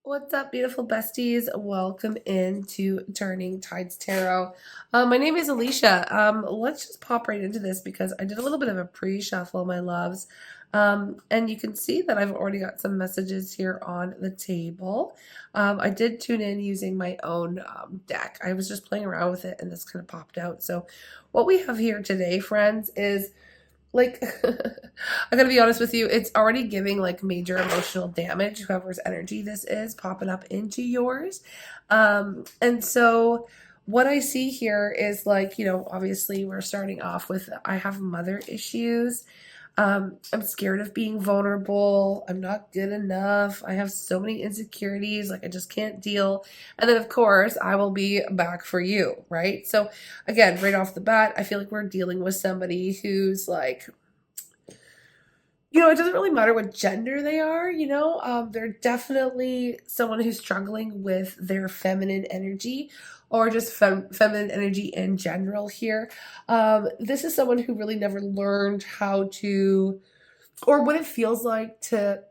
What's up, beautiful besties? Welcome into Turning Tides Tarot. My name is Alicia. Let's just pop right into this because I did a little bit of a pre-shuffle, my loves. And you can see that I've already got some messages here on the table. I did tune in using my own deck. I was just playing around with it and this kind of popped out. So what we have here today, friends, is like I gotta be honest with you, it's already giving like major emotional damage, whoever's energy this is popping up into yours. And so what I see here is like, obviously we're starting off with I have mother issues. I'm scared of being vulnerable. I'm not good enough. I have so many insecurities. Like, I just can't deal. And then, of course, I will be back for you, right? So, again, right off the bat, I feel like we're dealing with somebody who's like, it doesn't really matter what gender they are, they're definitely someone who's struggling with their feminine energy or just feminine energy in general here. This is someone who really never learned how to, or what it feels like to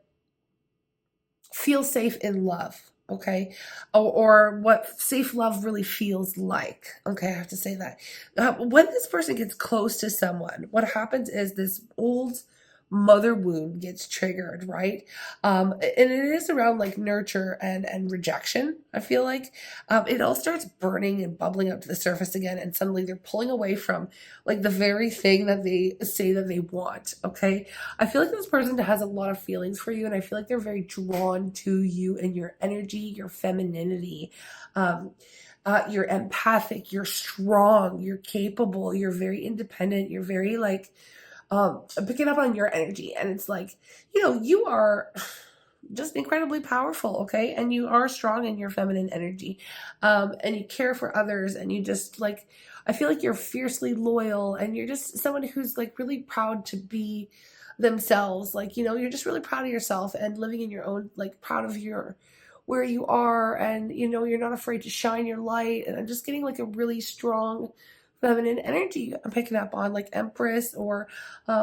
feel safe in love. Okay. Or what safe love really feels like. Okay. I have to say that. When this person gets close to someone, what happens is this old mother wound gets triggered, right? And it is around like nurture and rejection. I feel like it all starts burning and bubbling up to the surface again, and suddenly they're pulling away from like the very thing that they say that they want. Okay, I feel like this person has a lot of feelings for you, and I feel like they're very drawn to you and your energy, your femininity. Um, you're empathic, you're strong, you're capable, you're very independent, you're very like picking up on your energy. And it's like, you are just incredibly powerful, okay? And you are strong in your feminine energy. And you care for others, and you just like, I feel like you're fiercely loyal, and you're just someone who's like really proud to be themselves. Like, you're just really proud of yourself and living in your own, like proud of your where you are, and you're not afraid to shine your light. And I'm just getting like a really strong feminine energy I'm picking up on, like Empress or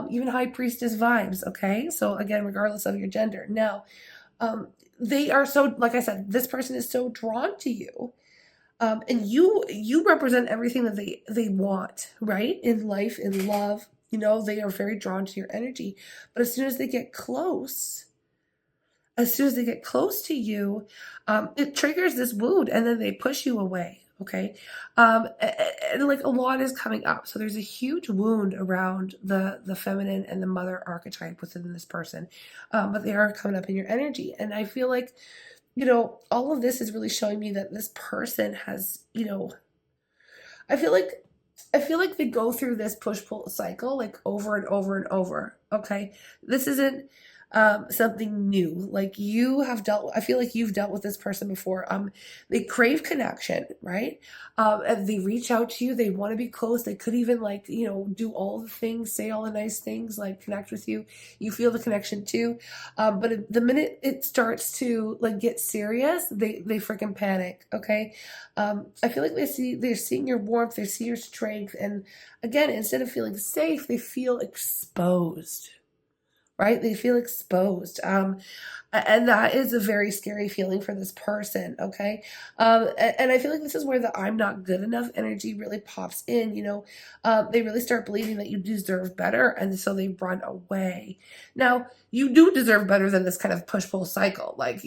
even High Priestess vibes. Okay, so again, regardless of your gender. Now, they are so, like I said, this person is so drawn to you, and you represent everything that they want, right, in life, in love. They are very drawn to your energy, but as soon as they get close to you, it triggers this wound, and then they push you away. Okay, and like a lot is coming up, so there's a huge wound around the feminine and the mother archetype within this person, but they are coming up in your energy, and I feel like all of this is really showing me that this person has I feel like they go through this push pull cycle like over and over and over. Okay, this isn't something new. Like, I feel like you've dealt with this person before. They crave connection, right? And they reach out to you. They want to be close. They could even like, do all the things, say all the nice things, like connect with you. You feel the connection too. But the minute it starts to like get serious, they freaking panic. Okay. I feel like they're seeing your warmth, they see your strength. And again, instead of feeling safe, they feel exposed, right? They feel exposed. And that is a very scary feeling for this person, okay? And I feel like this is where the I'm not good enough energy really pops in, They really start believing that you deserve better, and so they run away. Now, you do deserve better than this kind of push-pull cycle. Like,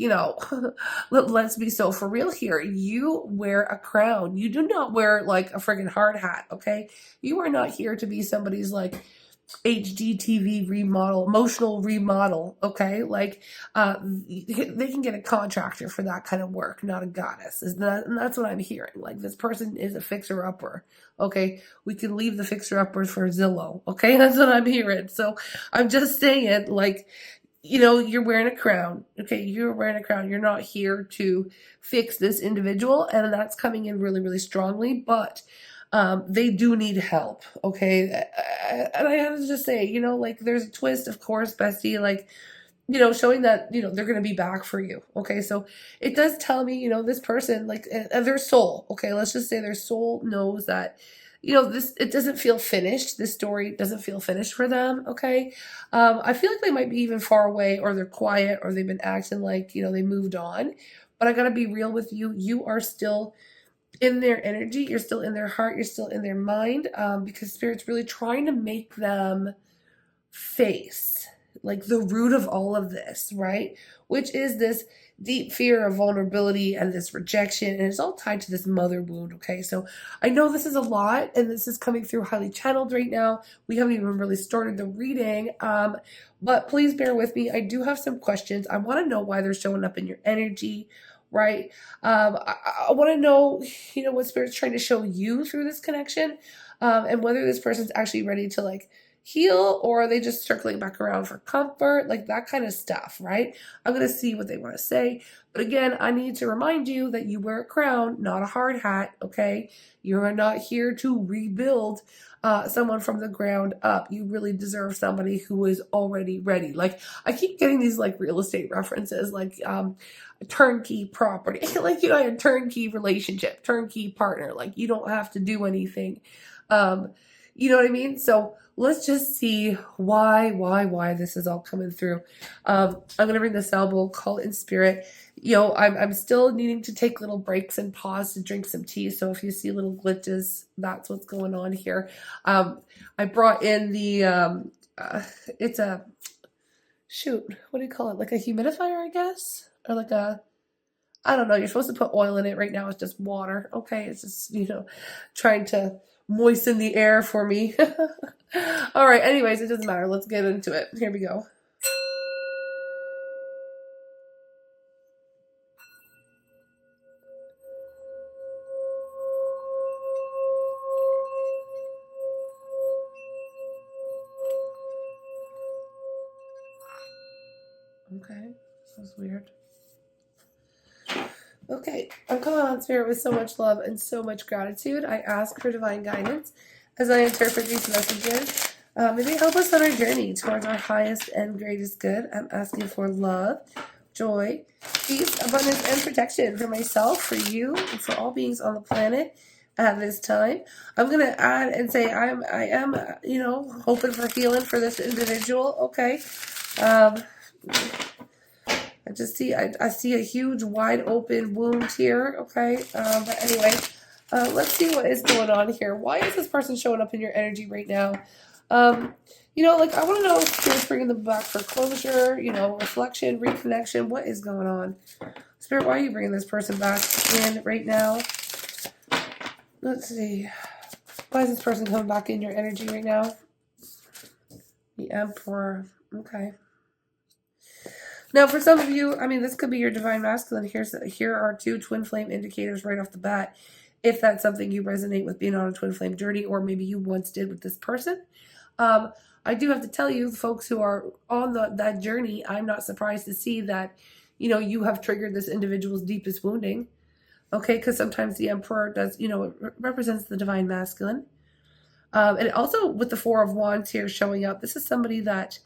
let's be so for real here. You wear a crown. You do not wear like a friggin' hard hat, okay? You are not here to be somebody's like HGTV remodel, emotional remodel, okay? Like, they can get a contractor for that kind of work, not a goddess. And that's what I'm hearing. Like, this person is a fixer-upper, okay? We can leave the fixer-uppers for Zillow, okay? That's what I'm hearing. So I'm just saying, like, you're wearing a crown, okay? You're wearing a crown. You're not here to fix this individual, and that's coming in really, really strongly, but they do need help, okay? And I have to just say, like, there's a twist, of course, Bestie, like, showing that, they're going to be back for you, okay? So it does tell me, this person, like, their soul, okay? Let's just say their soul knows that, it doesn't feel finished. This story doesn't feel finished for them, okay? I feel like they might be even far away, or they're quiet, or they've been acting like, they moved on. But I got to be real with you. You are still in their energy. You're still in their heart. You're still in their mind, because Spirit's really trying to make them face like the root of all of this, right? Which is this deep fear of vulnerability and this rejection. And it's all tied to this mother wound, okay? So I know this is a lot and this is coming through highly channeled right now. We haven't even really started the reading. But please bear with me. I do have some questions. I want to know why they're showing up in your energy, right? I want to know, what Spirit's trying to show you through this connection, and whether this person's actually ready to like heal, or are they just circling back around for comfort, like that kind of stuff, right? I'm going to see what they want to say. But again, I need to remind you that you wear a crown, not a hard hat, okay? You are not here to rebuild someone from the ground up. You really deserve somebody who is already ready. Like, I keep getting these like real estate references, like a turnkey property, like, a turnkey relationship, turnkey partner. Like, you don't have to do anything. You know what I mean? So let's just see why this is all coming through. I'm gonna ring the cell. We'll call it in spirit. I'm still needing to take little breaks and pause to drink some tea. So if you see little glitches, that's what's going on here. I brought in the it's a what do you call it? Like a humidifier, I guess, or like I don't know. You're supposed to put oil in it. Right now it's just water. Okay, it's just trying to moisten the air for me. All right, anyways, it doesn't matter. Let's get into it. Here we go. Okay, that was weird. Okay, I'm coming on, Spirit, with so much love and so much gratitude. I ask for divine guidance as I interpret these messages. May they help us on our journey towards our highest and greatest good. I'm asking for love, joy, peace, abundance, and protection for myself, for you, and for all beings on the planet at this time. I'm going to add and say I am hoping for healing for this individual, okay? I see a huge wide open wound here, okay? But anyway, let's see what is going on here. Why is this person showing up in your energy right now? I want to know if Spirit's bringing them back for closure, reflection, reconnection. What is going on? Spirit, why are you bringing this person back in right now? Let's see. Why is this person coming back in your energy right now? The Emperor. Okay. Now, for some of you, this could be your divine masculine. Here are two twin flame indicators right off the bat. If that's something you resonate with, being on a twin flame journey, or maybe you once did with this person. I do have to tell you, folks who are on that journey, I'm not surprised to see that, you have triggered this individual's deepest wounding. Okay, because sometimes the Emperor does, it represents the divine masculine. And also with the Four of Wands here showing up, this is somebody that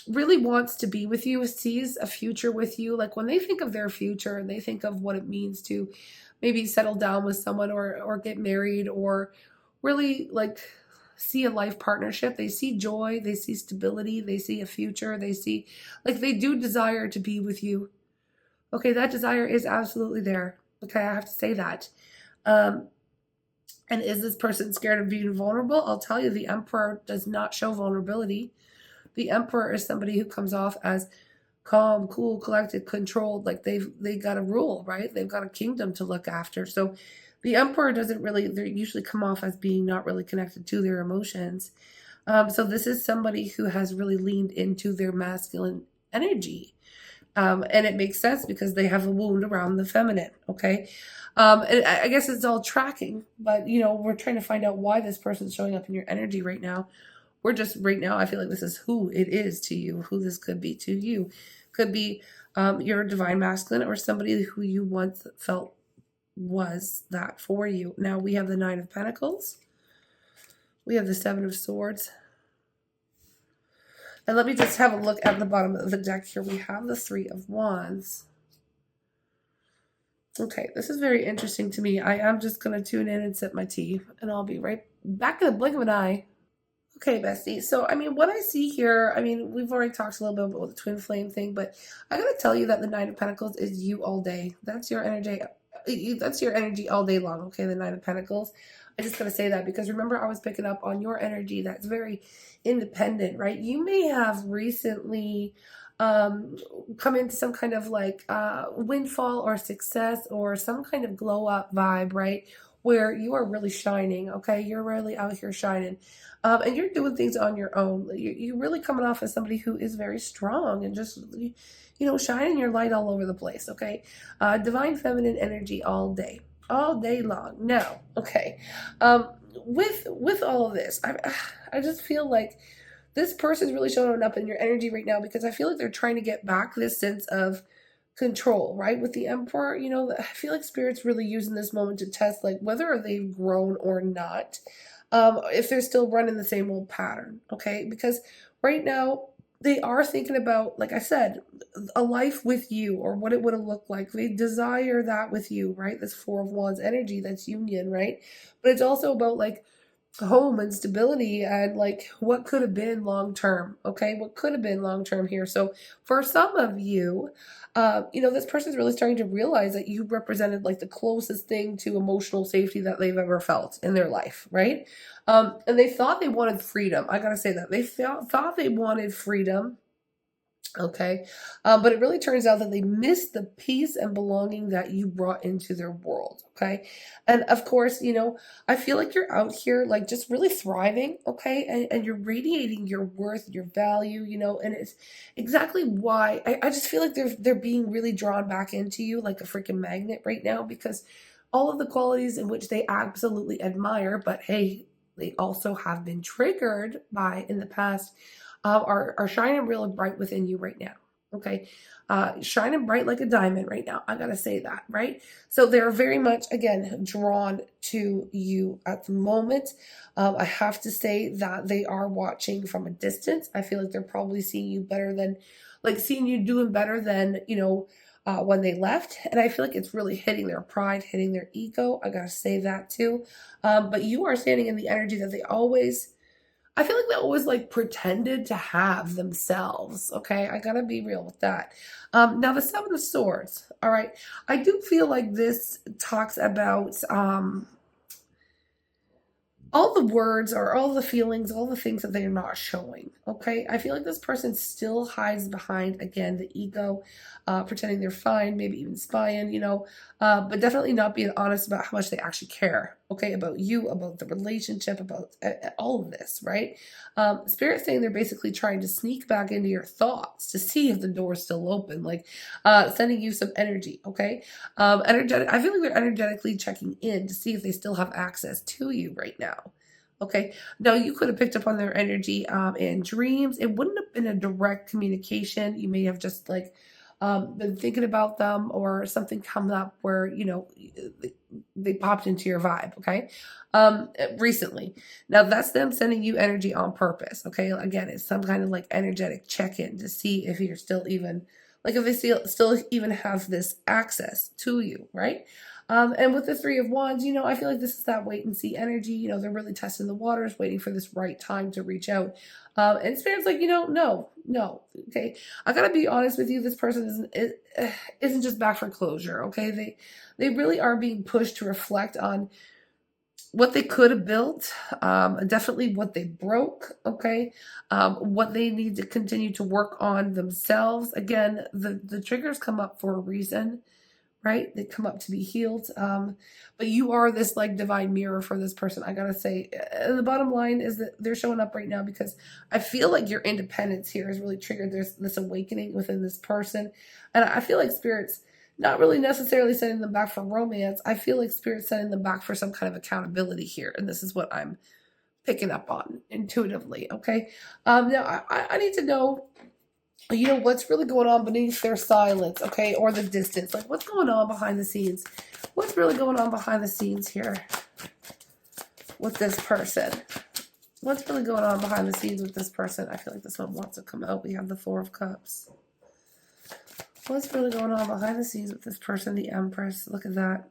really wants to be with you, sees a future with you. Like, when they think of their future and they think of what it means to maybe settle down with someone, or get married, or really like see a life partnership, they see joy, they see stability, they see a future, they see, like, they do desire to be with you. Okay, that desire is absolutely there. Okay, I have to say that. And is this person scared of being vulnerable? I'll tell you, the Emperor does not show vulnerability. The Emperor is somebody who comes off as calm, cool, collected, controlled. Like, they got a rule, right? They've got a kingdom to look after. So the Emperor they usually come off as being not really connected to their emotions. So this is somebody who has really leaned into their masculine energy. And it makes sense because they have a wound around the feminine, okay? And I guess it's all tracking, but, we're trying to find out why this person's showing up in your energy right now. Right now, I feel like this is who it is to you, who this could be to you. Could be your divine masculine, or somebody who you once felt was that for you. Now we have the Nine of Pentacles. We have the Seven of Swords. And let me just have a look at the bottom of the deck here. We have the Three of Wands. Okay, this is very interesting to me. I am just going to tune in and sip my tea, and I'll be right back in the blink of an eye. Okay, Bestie. So, I mean, what I see here, I mean, we've already talked a little bit about the twin flame thing, but I gotta tell you that the Nine of Pentacles is you all day. That's your energy. That's your energy all day long. Okay, the Nine of Pentacles. I just gotta say that because remember, I was picking up on your energy that's very independent, right? You may have recently um come into some kind of like windfall or success or some kind of glow up vibe, right? Where you are really shining. Okay, you're really out here shining. And you're doing things on your own. You're really coming off as somebody who is very strong and just, shining your light all over the place. Okay, divine feminine energy all day long. No, okay. With all of this, I just feel like this person's really showing up in your energy right now because I feel like they're trying to get back this sense of control, right? With the Emperor, I feel like Spirit's really using this moment to test like whether they've grown or not, if they're still running the same old pattern, okay? Because right now they are thinking about, like I said, a life with you or what it would have looked like. They desire that with you, right? This Four of Wands energy, that's union, right? But it's also about like home and stability and like what could have been long term. Okay, what could have been long term here. So for some of you, this person's really starting to realize that you represented like the closest thing to emotional safety that they've ever felt in their life, right? And they thought they wanted freedom. I gotta say that they thought they wanted freedom. Okay. But it really turns out that they missed the peace and belonging that you brought into their world. Okay. And of course, I feel like you're out here, like just really thriving. Okay. And you're radiating your worth, your value, and it's exactly why I just feel like they're being really drawn back into you like a freaking magnet right now because all of the qualities in which they absolutely admire, but hey, they also have been triggered by in the past are shining real bright within you right now. Okay. Shining bright like a diamond right now. I got to say that, right? So they're very much, again, drawn to you at the moment. I have to say that they are watching from a distance. I feel like they're probably seeing you better than, like, seeing you doing better than, when they left. And I feel like it's really hitting their pride, hitting their ego. I got to say that too. But you are standing in the energy that I feel like they always like pretended to have themselves. Okay, I gotta be real with that. Now the Seven of Swords. All right, I do feel like this talks about all the words or all the feelings, all the things that they're not showing. Okay. I feel like this person still hides behind, again, the ego, pretending they're fine, maybe even spying, but definitely not being honest about how much they actually care. Okay. About you, about the relationship, about all of this, right? Spirit saying they're basically trying to sneak back into your thoughts to see if the door's still open, like sending you some energy. Okay. I feel like they're energetically checking in to see if they still have access to you right now. Okay. Now you could have picked up on their energy in dreams. It wouldn't have been a direct communication. You may have just like been thinking about them or something come up where, they popped into your vibe. Okay. Recently. Now that's them sending you energy on purpose. Okay. Again, it's some kind of like energetic check-in to see if you're still even like if they still even have this access to you, right? And with the Three of Wands, I feel like this is that wait and see energy. They're really testing the waters, waiting for this right time to reach out. And Spirit's like, no. Okay, I gotta be honest with you. This person isn't just back for closure. Okay, they really are being pushed to reflect on what they could have built, definitely what they broke, okay, what they need to continue to work on themselves. Again, the triggers come up for a reason, right? They come up to be healed. But you are this like divine mirror for this person. I gotta say, the bottom line is that they're showing up right now because I feel like your independence here is really triggered. There's this awakening within this person. And I feel like Spirit's not really necessarily sending them back for romance. I feel like Spirit's sending them back for some kind of accountability here. And this is what I'm picking up on intuitively. Okay. Now I need to know, what's really going on beneath their silence, okay, or the distance. Like, what's going on behind the scenes? What's really going on behind the scenes here with this person? What's really going on behind the scenes with this person? I feel like this one wants to come out. We have the Four of Cups. What's really going on behind the scenes with this person? The Empress. Look at that.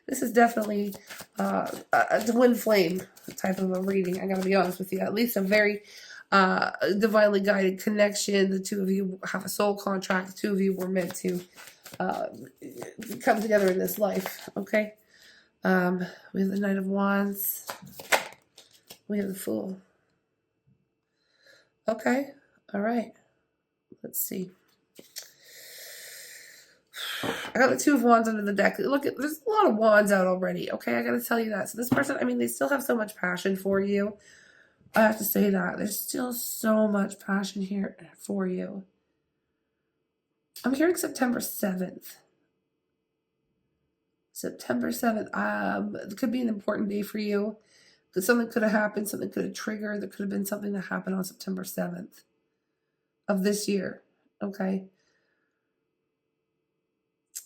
this is definitely a twin flame type of a reading. I gotta be honest with you. At least a very divinely guided connection. The two of you have a soul contract. The two of you were meant to uh, come together in this life. Okay. We have the Knight of Wands. We have the Fool. Okay. All right. Let's see. I got the Two of Wands under the deck. Look, there's a lot of wands out already. Okay, I gotta tell you that. So this person, I mean, they still have so much passion for you. I have to say that. There's still so much passion here for you. I'm hearing September 7th. September 7th. It could be an important day for you. Because something could have happened, something could have triggered. There could have been something that happened on September 7th of this year. Okay.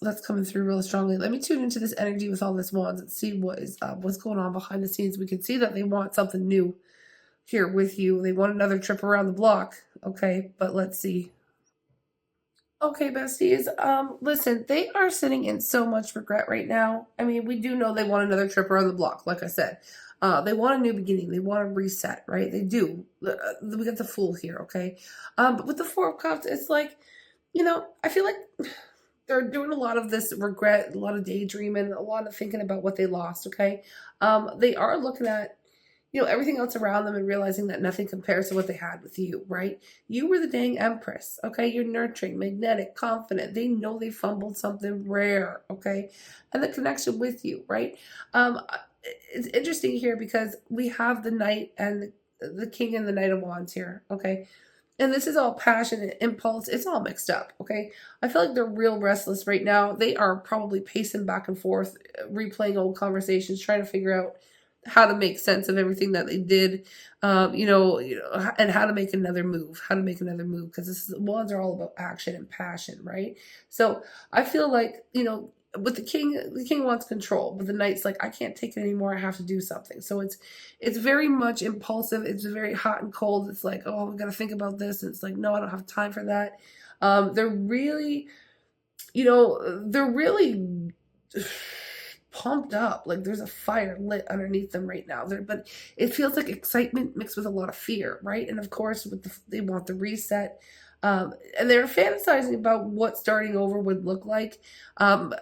That's coming through real strongly. Let me tune into this energy with all this wands and see what's going on behind the scenes. We can see that they want something new here with you. They want another trip around the block. Okay, but let's see. Okay, besties. Listen, they are sitting in so much regret right now. I mean, we do know they want another trip around the block, like I said. They want a new beginning. They want a reset, right? They do. We got the Fool here, okay? But with the Four of Cups, it's like, I feel like they're doing a lot of this regret, a lot of daydreaming, a lot of thinking about what they lost, okay? They are looking at, everything else around them and realizing that nothing compares to what they had with you, right? You were the dang Empress, okay? You're nurturing, magnetic, confident. They know they fumbled something rare, okay? And the connection with you, right? It's interesting here because we have the Knight and the King and the Knight of Wands here, okay? And this is all passion and impulse. It's all mixed up, okay? I feel like they're real restless right now. They are probably pacing back and forth, replaying old conversations, trying to figure out how to make sense of everything that they did, and how to make another move, because wands are all about action and passion, right? So I feel like, with the king wants control, but the knight's like, I can't take it anymore. I have to do something. So it's very much impulsive. It's very hot and cold. It's like, oh, we got to think about this. And it's like, no, I don't have time for that. They're really, they're really pumped up. Like there's a fire lit underneath them right now. But it feels like excitement mixed with a lot of fear, right? And of course, they want the reset. And they're fantasizing about what starting over would look like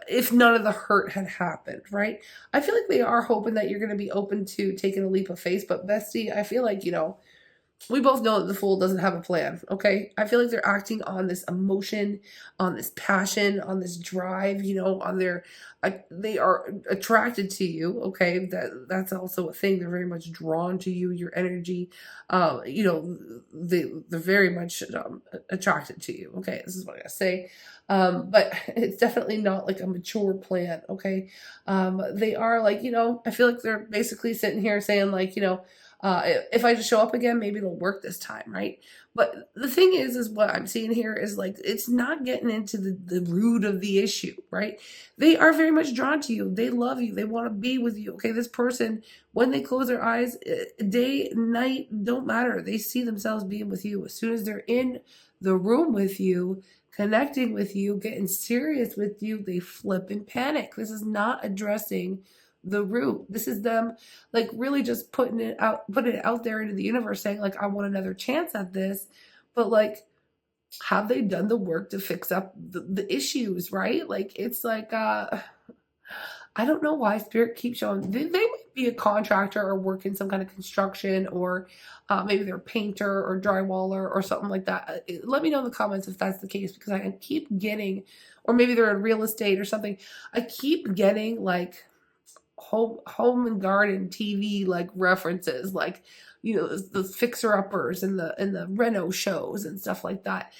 if none of the hurt had happened, right? I feel like they are hoping that you're going to be open to taking a leap of faith, but Bestie, I feel like, we both know that the Fool doesn't have a plan, okay? I feel like they're acting on this emotion, on this passion, on this drive, they are attracted to you, okay? That's also a thing. They're very much drawn to you, your energy. They're very much attracted to you, okay? This is what I gotta say. But it's definitely not like a mature plan, okay? They are like, I feel like they're basically sitting here saying like, if I just show up again, maybe it'll work this time, right? But the thing is what I'm seeing here is like, it's not getting into the root of the issue, right? They are very much drawn to you. They love you. They want to be with you. Okay. This person, when they close their eyes, day, night, don't matter. They see themselves being with you. As soon as they're in the room with you, connecting with you, getting serious with you, they flip and panic. This is not addressing the root. This is them like really just putting it out there into the universe saying like, I want another chance at this. But like, have they done the work to fix up the issues, right? Like, it's like, I don't know why Spirit keeps showing. They might be a contractor or work in some kind of construction, or maybe they're a painter or drywaller or something like that. Let me know in the comments if that's the case, because I keep getting, or maybe they're in real estate or something. I keep getting like home and garden TV like references, like the fixer uppers and the reno shows and stuff like that,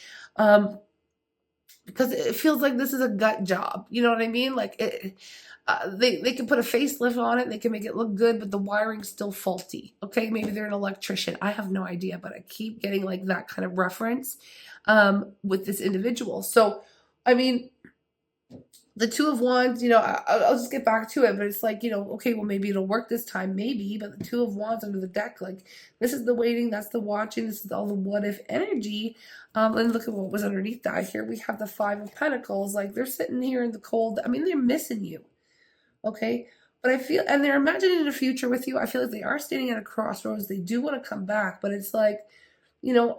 because it feels like this is a gut job. You know what I mean? Like they can put a facelift on it, they can make it look good, but the wiring's still faulty. Okay, maybe they're an electrician. I have no idea, but I keep getting like that kind of reference with this individual. So I mean, the Two of Wands, I'll just get back to it, but it's like, okay, well, maybe it'll work this time, maybe, but the Two of Wands under the deck, like, this is the waiting, that's the watching, this is all the what if energy. And look at what was underneath that. Here we have the Five of Pentacles, like, they're sitting here in the cold. I mean, they're missing you, Okay. But I feel, and they're imagining a future with you. I feel like they are standing at a crossroads. They do want to come back, but it's like, you know,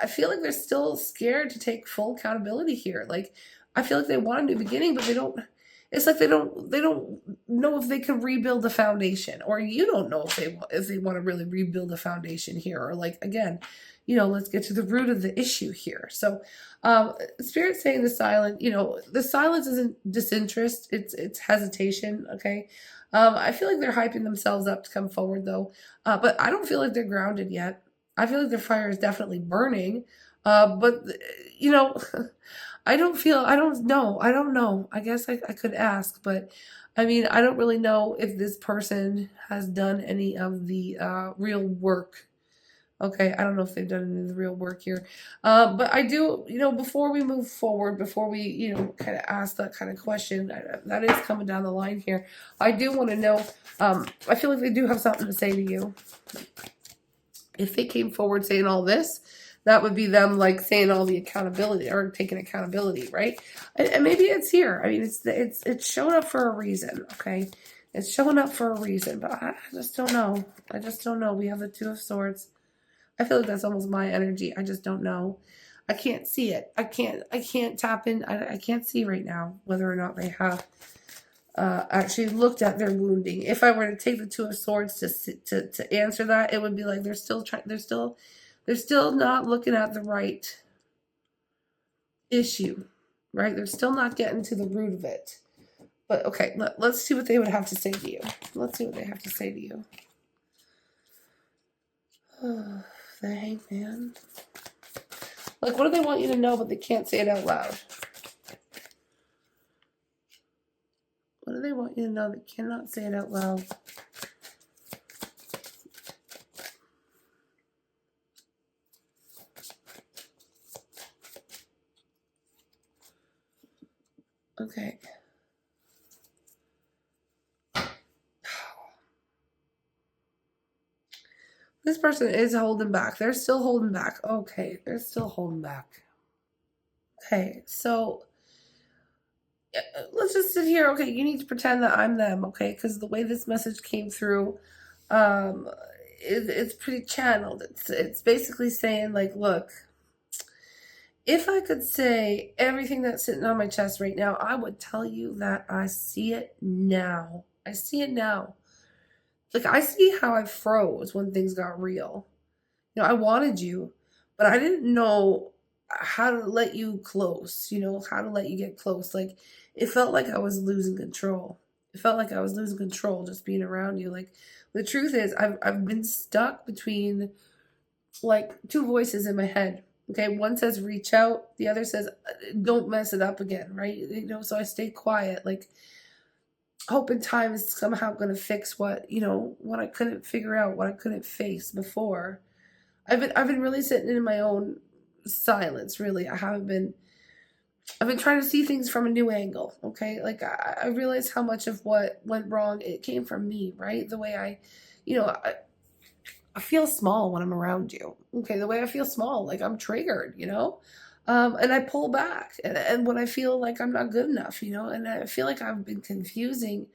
I feel like they're still scared to take full accountability here. Like, I feel like they want a new beginning, but they don't. It's like they don't know if they can rebuild the foundation, or you don't know if they want to really rebuild the foundation here, or like again, let's get to the root of the issue here. So, Spirit saying the silent, the silence isn't disinterest; it's hesitation. Okay, I feel like they're hyping themselves up to come forward though, but I don't feel like they're grounded yet. I feel like their fire is definitely burning. But you know, I don't know. I don't know. I guess I could ask, but I mean, I don't really know if this person has done any of the real work. Okay, I don't know if they've done any of the real work here. But I do, before we move forward, before we, kind of ask that kind of question, that is coming down the line here. I do want to know, I feel like they do have something to say to you. If they came forward saying all this, that would be them like saying all the accountability or taking accountability, right? And maybe it's here. I mean, it's showing up for a reason, okay? It's showing up for a reason, but I just don't know. I just don't know. We have the Two of Swords. I feel like that's almost my energy. I just don't know. I can't see it. I can't tap in. I can't see right now whether or not they have actually looked at their wounding. If I were to take the Two of Swords to answer that, it would be like they're still trying. They're still not looking at the right issue, right? They're still not getting to the root of it. But okay, let's see what they would have to say to you. Let's see what they have to say to you. Oh, the Hangman. Like, what do they want you to know, but they can't say it out loud? What do they want you to know that cannot say it out loud? Okay. This person is holding back. They're still holding back. Okay, they're still holding back. Okay, so let's just sit here. Okay, you need to pretend that I'm them. Okay, because the way this message came through, um, it's pretty channeled. It's basically saying like, look, if I could say everything that's sitting on my chest right now, I would tell you that I see it now. I see it now. Like, I see how I froze when things got real. I wanted you, but I didn't know how to let you close, how to let you get close. Like, it felt like I was losing control. It felt like I was losing control just being around you. Like, the truth is, I've been stuck between like two voices in my head. Okay, one says reach out, the other says don't mess it up again, right? So I stay quiet, like hoping time is somehow going to fix what I couldn't figure out, what I couldn't face before. I've been really sitting in my own silence, really. I've been trying to see things from a new angle, okay? Like I realized how much of what went wrong, it came from me, right? The way I feel small when I'm around you. Okay, the way I feel small, like I'm triggered. And I pull back, and when I feel like I'm not good enough, and I feel like I've been confusing.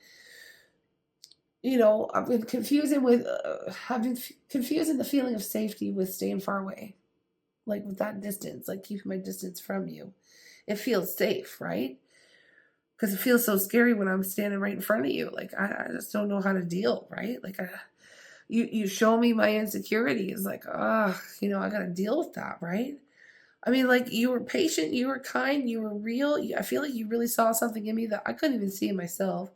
I've been confusing the feeling of safety with staying far away, like with that distance, like keeping my distance from you. It feels safe, right? Because it feels so scary when I'm standing right in front of you. Like I just don't know how to deal, right? Like you show me my insecurities, like I got to deal with that, right? I mean, like you were patient, you were kind, you were real. I feel like you really saw something in me that I couldn't even see in myself.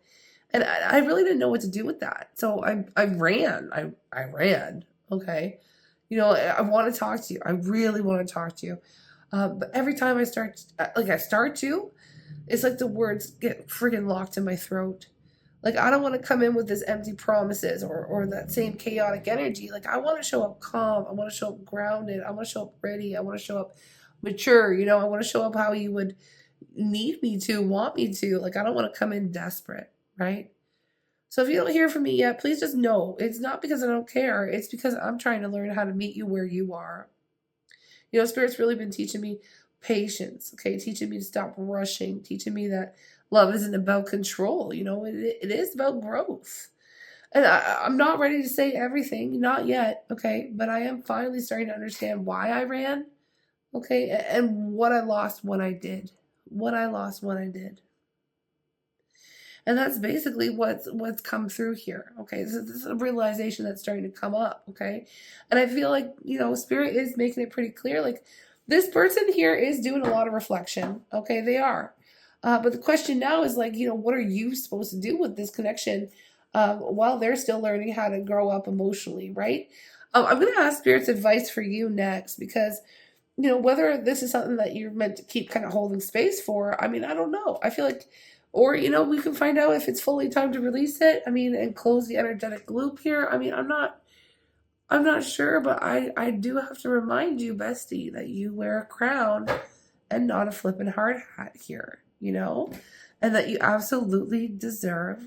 And I really didn't know what to do with that. So I ran. I ran. Okay. I want to talk to you. I really want to talk to you. But every time I start to, it's like the words get friggin' locked in my throat. Like, I don't want to come in with this empty promises or that same chaotic energy. Like, I want to show up calm. I want to show up grounded. I want to show up ready. I want to show up mature. I want to show up how you would need me to, want me to. Like, I don't want to come in desperate, right? So if you don't hear from me yet, please just know it's not because I don't care. It's because I'm trying to learn how to meet you where you are. Spirit's really been teaching me, patience, okay? Teaching me to stop rushing, teaching me that love isn't about control, it is about growth. And I'm not ready to say everything, not yet, okay? But I am finally starting to understand why I ran, okay? And what I lost when I did. What I lost when I did. And that's basically what's come through here. Okay, this is a realization that's starting to come up. Okay, and I feel like Spirit is making it pretty clear. Like this person here is doing a lot of reflection. Okay, they are. But the question now is like, what are you supposed to do with this connection while they're still learning how to grow up emotionally, right? I'm going to ask Spirit's advice for you next because whether this is something that you're meant to keep kind of holding space for, I mean, I don't know. I feel like, or, we can find out if it's fully time to release it. I mean, and close the energetic loop here. I mean, I'm not sure, but I do have to remind you, Bestie, that you wear a crown and not a flippin' hard hat here, and that you absolutely deserve,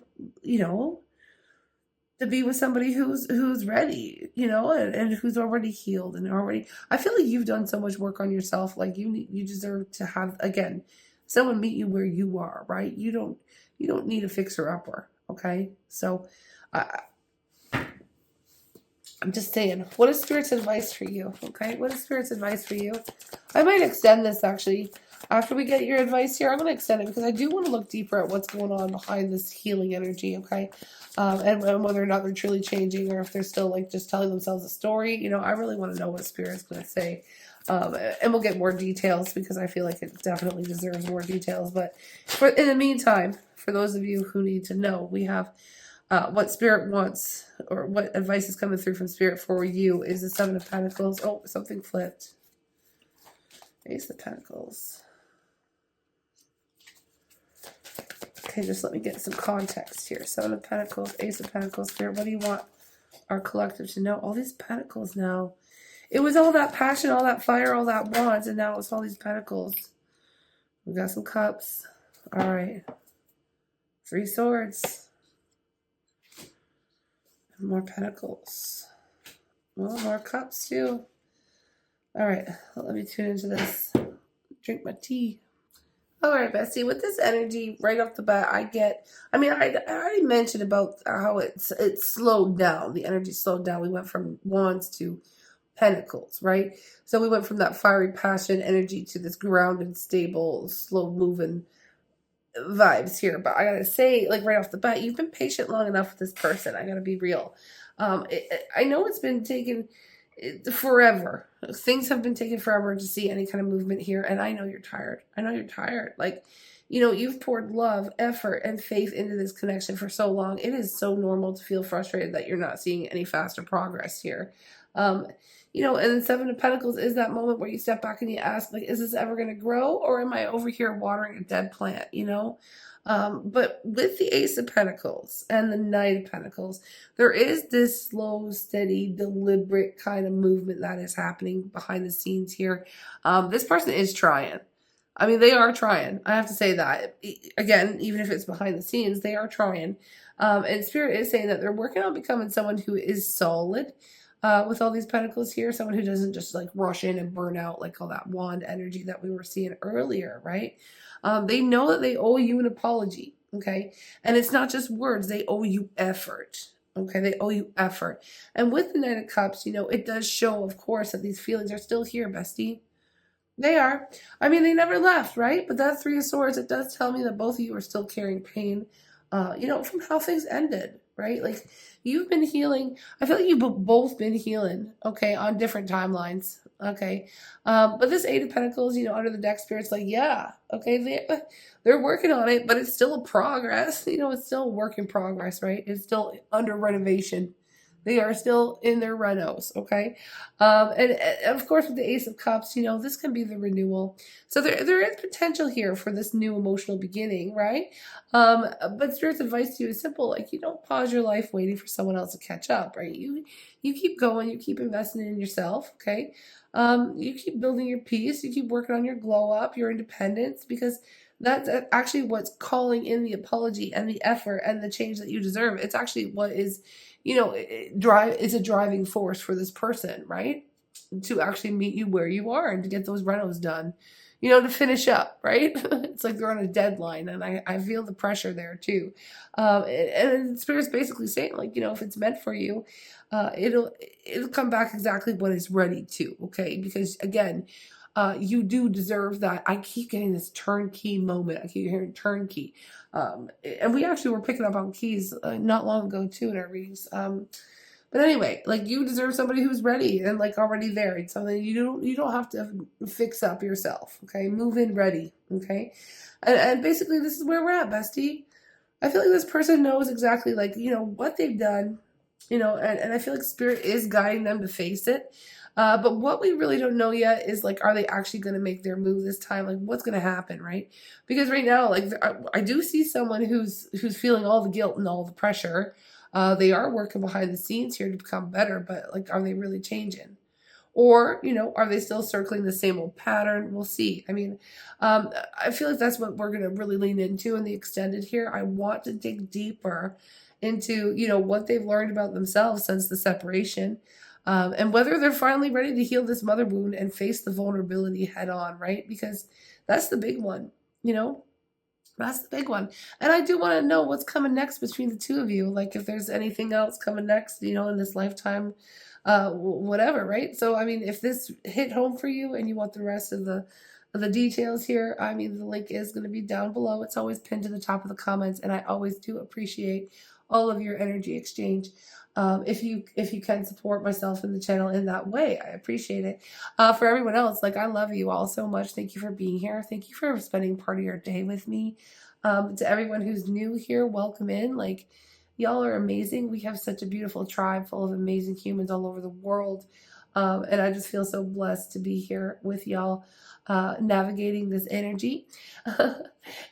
to be with somebody who's ready, and who's already healed and already. I feel like you've done so much work on yourself. Like you deserve to have again someone meet you where you are. Right? You don't need a fixer upper. Okay, so I'm just saying, what is Spirit's advice for you? Okay, what is Spirit's advice for you? I might extend this actually. After we get your advice here, I'm going to extend it because I do want to look deeper at what's going on behind this healing energy, okay? And whether or not they're truly changing or if they're still like just telling themselves a story. I really want to know what Spirit's going to say. And we'll get more details because I feel like it definitely deserves more details. But in the meantime, for those of you who need to know, we have what Spirit wants or what advice is coming through from Spirit for you is the Seven of Pentacles. Oh, something flipped. Ace of Pentacles. Okay, just let me get some context here. Seven of Pentacles, Ace of Pentacles, Spirit. What do you want our collective to know? All these Pentacles now. It was all that passion, all that fire, all that wands, and now it's all these Pentacles. We got some Cups. All right. 3 Swords. More Pentacles. Well, more Cups too. All right, let me tune into this. Drink my tea. All right, Bestie, with this energy right off the bat, I already mentioned about how it slowed down. The energy slowed down. We went from wands to pentacles, right? So we went from that fiery passion energy to this grounded, stable, slow moving vibes here. But I gotta say, like right off the bat, you've been patient long enough with this person. I gotta be real. I know it's been taking forever. Things have been taking forever to see any kind of movement here, and I know you're tired. Like, you've poured love, effort, and faith into this connection for so long. It is so normal to feel frustrated that you're not seeing any faster progress here. And the Seven of Pentacles is that moment where you step back and you ask, like, is this ever going to grow, or am I over here watering a dead plant, But with the Ace of Pentacles and the Knight of Pentacles, there is this slow, steady, deliberate kind of movement that is happening behind the scenes here. This person is trying. I mean, they are trying. I have to say that. Again, even if it's behind the scenes, they are trying. And Spirit is saying that they're working on becoming someone who is solid with all these Pentacles here. Someone who doesn't just like rush in and burn out like all that wand energy that we were seeing earlier, right? They know that they owe you an apology, okay? And it's not just words. They owe you effort, okay? They owe you effort. And with the Knight of Cups, it does show, of course, that these feelings are still here, Bestie. They are. I mean, they never left, right? But that 3 of Swords, it does tell me that both of you are still carrying pain, from how things ended, right? Like, you've been healing. I feel like you've both been healing, okay, on different timelines, okay? But this 8 of Pentacles, under the deck, Spirit's like, yeah, okay, they're working on it, but it's still a progress. It's still a work in progress, right? It's still under renovation. They are still in their renos, okay? And of course, with the Ace of Cups, this can be the renewal. So there is potential here for this new emotional beginning, right? But Spirit's advice to you is simple. Like, you don't pause your life waiting for someone else to catch up, right? You keep going. You keep investing in yourself, okay? You keep building your peace. You keep working on your glow up, your independence, because that's actually what's calling in the apology and the effort and the change that you deserve. It's actually what is, it's a driving force for this person, right? To actually meet you where you are and to get those renos done. to finish up, right? It's like they're on a deadline, and I feel the pressure there too. And Spirit's basically saying, like, if it's meant for you, it'll come back exactly when it's ready to, okay? Because again, you do deserve that. I keep getting this turnkey moment. I keep hearing turnkey. And we actually were picking up on keys not long ago too in our readings. But anyway, like, you deserve somebody who's ready and like already there. It's something you don't have to fix up yourself. Okay, move in ready. Okay, and basically this is where we're at, bestie. I feel like this person knows exactly, like, what they've done, and I feel like Spirit is guiding them to face it. But what we really don't know yet is, like, are they actually going to make their move this time? Like, what's going to happen, right? Because right now, like, I do see someone who's feeling all the guilt and all the pressure. They are working behind the scenes here to become better, but like, are they really changing? Or, are they still circling the same old pattern? We'll see. I mean, I feel like that's what we're going to really lean into in the extended here. I want to dig deeper into, what they've learned about themselves since the separation, and whether they're finally ready to heal this mother wound and face the vulnerability head on, right? Because that's the big one, you know? That's the big one. And I do want to know what's coming next between the two of you. Like, if there's anything else coming next, in this lifetime, whatever, right? So, I mean, if this hit home for you and you want the rest of the details here, I mean, the link is going to be down below. It's always pinned to the top of the comments, and I always do appreciate all of your energy exchange. If you can support myself in the channel in that way, I appreciate it. For everyone else, like, I love you all so much. Thank you for being here. Thank you for spending part of your day with me. To everyone who's new here, welcome in. Like, y'all are amazing. We have such a beautiful tribe full of amazing humans all over the world. And I just feel so blessed to be here with y'all, navigating this energy.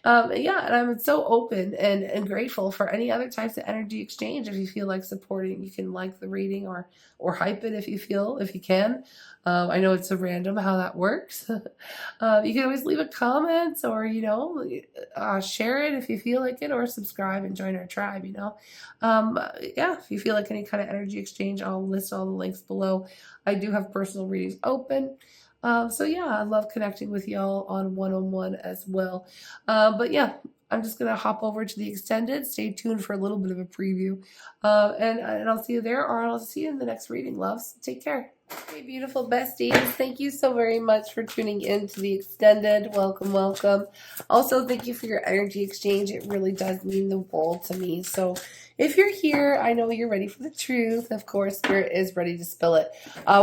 Yeah, and I'm so open and grateful for any other types of energy exchange. If you feel like supporting, you can like the reading or hype it if you can. I know it's a random how that works. You can always leave a comment, or share it if you feel like it, or subscribe and join our tribe. Yeah, if you feel like any kind of energy exchange, I'll list all the links below. I do have personal readings open. So yeah, I love connecting with y'all on one-on-one as well. But yeah, I'm just going to hop over to the extended. Stay tuned for a little bit of a preview. And I'll see you there, or I'll see you in the next reading, loves. Take care. Hey, beautiful besties. Thank you so very much for tuning in to the extended. Welcome, welcome. Also, thank you for your energy exchange. It really does mean the world to me. So if you're here, I know you're ready for the truth. Of course, Spirit is ready to spill it.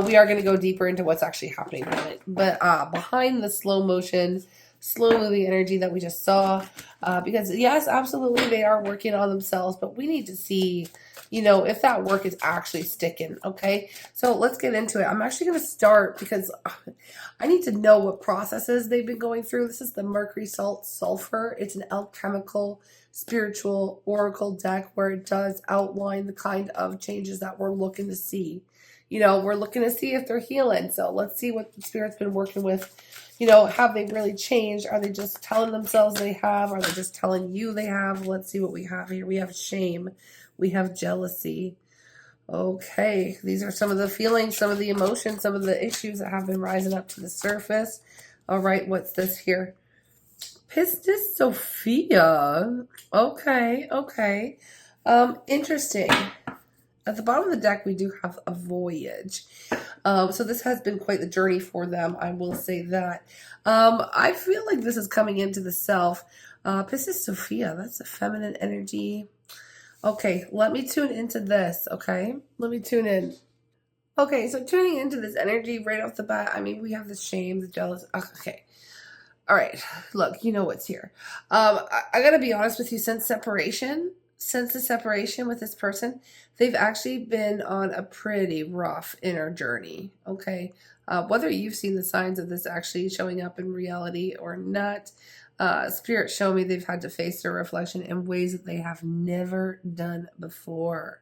We are going to go deeper into what's actually happening behind it. But behind the slow motion, slow moving energy that we just saw, because yes, absolutely, they are working on themselves, but we need to see, if that work is actually sticking. Okay, so let's get into it. I'm actually going to start because I need to know what processes they've been going through. This is the Mercury Salt Sulfur. It's an alchemical spiritual oracle deck where it does outline the kind of changes that we're looking to see. We're looking to see if they're healing. So let's see what the Spirit's been working with. Have they really changed? Are they just telling themselves they have? Are they just telling you they have? Let's see what we have here. We have shame. We have jealousy. Okay, these are some of the feelings, some of the emotions, some of the issues that have been rising up to the surface. All right, what's this here? Pistis Sophia. Okay. Interesting. At the bottom of the deck, we do have a voyage. So this has been quite the journey for them, I will say that. I feel like this is coming into the self. Pistis Sophia, that's a feminine energy. Okay, let me tune into this, okay? Let me tune in. Okay, so tuning into this energy right off the bat, I mean, we have the shame, the jealous. Okay. All right, look, you know what's here. I gotta be honest with you, since the separation with this person, they've actually been on a pretty rough inner journey, okay? Whether you've seen the signs of this actually showing up in reality or not, Spirit show me they've had to face their reflection in ways that they have never done before.